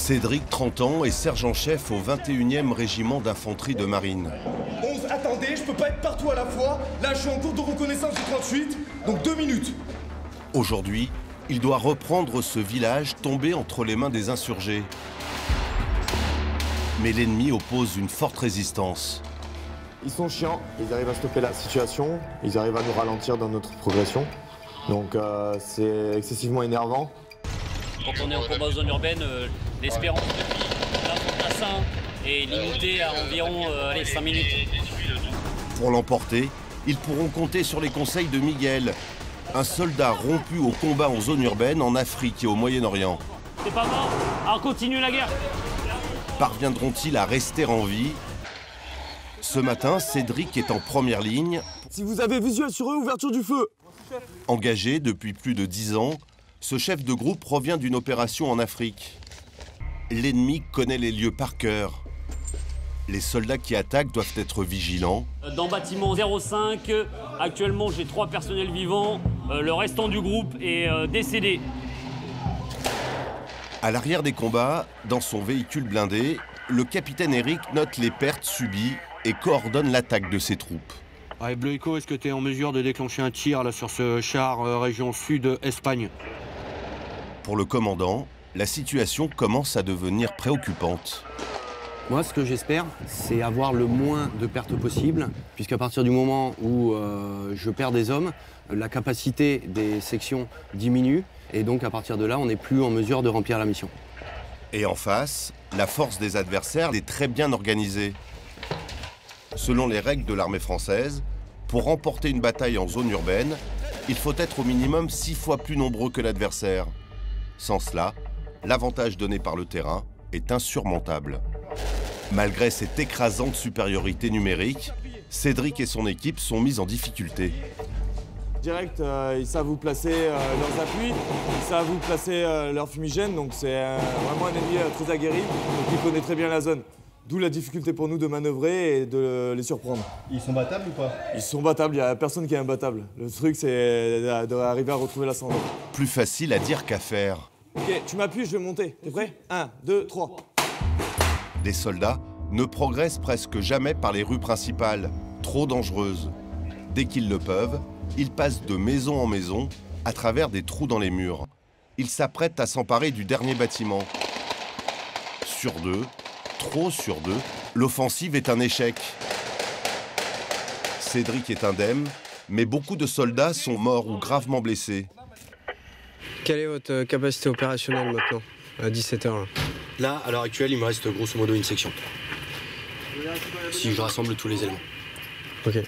Cédric, 30 ans, est sergent-chef au 21e régiment d'infanterie de marine. 11, attendez, je peux pas être partout à la fois. Là, je suis en cours de reconnaissance du 38, donc 2 minutes. Aujourd'hui, il doit reprendre ce village tombé entre les mains des insurgés. Mais l'ennemi oppose une forte résistance. Ils sont chiants, ils arrivent à stopper la situation, ils arrivent à nous ralentir dans notre progression. Donc c'est excessivement énervant. Quand on est en combat aux zones urbaines, l'espérance depuis la Fontassin est limitée à environ 5 minutes. Pour l'emporter, ils pourront compter sur les conseils de Miguel, un soldat rompu au combat en zone urbaine en Afrique et au Moyen-Orient. C'est pas mort, alors continue la guerre. Parviendront-ils à rester en vie? Ce matin, Cédric est en première ligne. Si vous avez visuel sur eux, ouverture du feu. Engagé depuis plus de 10 ans, ce chef de groupe revient d'une opération en Afrique. L'ennemi connaît les lieux par cœur. Les soldats qui attaquent doivent être vigilants. Dans bâtiment 05, actuellement j'ai 3 personnels vivants, le restant du groupe est décédé. À l'arrière des combats, dans son véhicule blindé, le capitaine Eric note les pertes subies et coordonne l'attaque de ses troupes. Ouais, Bleu Echo, est-ce que tu es en mesure de déclencher un tir là, sur ce char région sud Espagne? Pour le commandant, la situation commence à devenir préoccupante. Moi, ce que j'espère, c'est avoir le moins de pertes possible, puisqu'à partir du moment où je perds des hommes, la capacité des sections diminue, et donc à partir de là, on n'est plus en mesure de remplir la mission. Et en face, la force des adversaires est très bien organisée. Selon les règles de l'armée française, pour remporter une bataille en zone urbaine, il faut être au minimum 6 fois plus nombreux que l'adversaire. Sans cela, l'avantage donné par le terrain est insurmontable. Malgré cette écrasante supériorité numérique, Cédric et son équipe sont mis en difficulté. Direct, ils savent vous placer leurs appuis, ils savent vous placer leurs fumigènes, donc c'est vraiment un ennemi très aguerri, donc il connaît très bien la zone. D'où la difficulté pour nous de manœuvrer et de les surprendre. Ils sont battables ou pas? Ils sont battables, il n'y a personne qui est imbattable. Le truc, c'est d'arriver à retrouver l'ascendant. Plus facile à dire qu'à faire. Ok, tu m'appuies, je vais monter. T'es prêt? 1, 2, 3. Les soldats ne progressent presque jamais par les rues principales, trop dangereuses. Dès qu'ils le peuvent, ils passent de maison en maison, à travers des trous dans les murs. Ils s'apprêtent à s'emparer du dernier bâtiment. Sur 2, trop sur 2, l'offensive est un échec. Cédric est indemne, mais beaucoup de soldats sont morts ou gravement blessés. Quelle est votre capacité opérationnelle maintenant, à 17h? Là, à l'heure actuelle, il me reste grosso modo une section. Si je rassemble tous les éléments. Ok.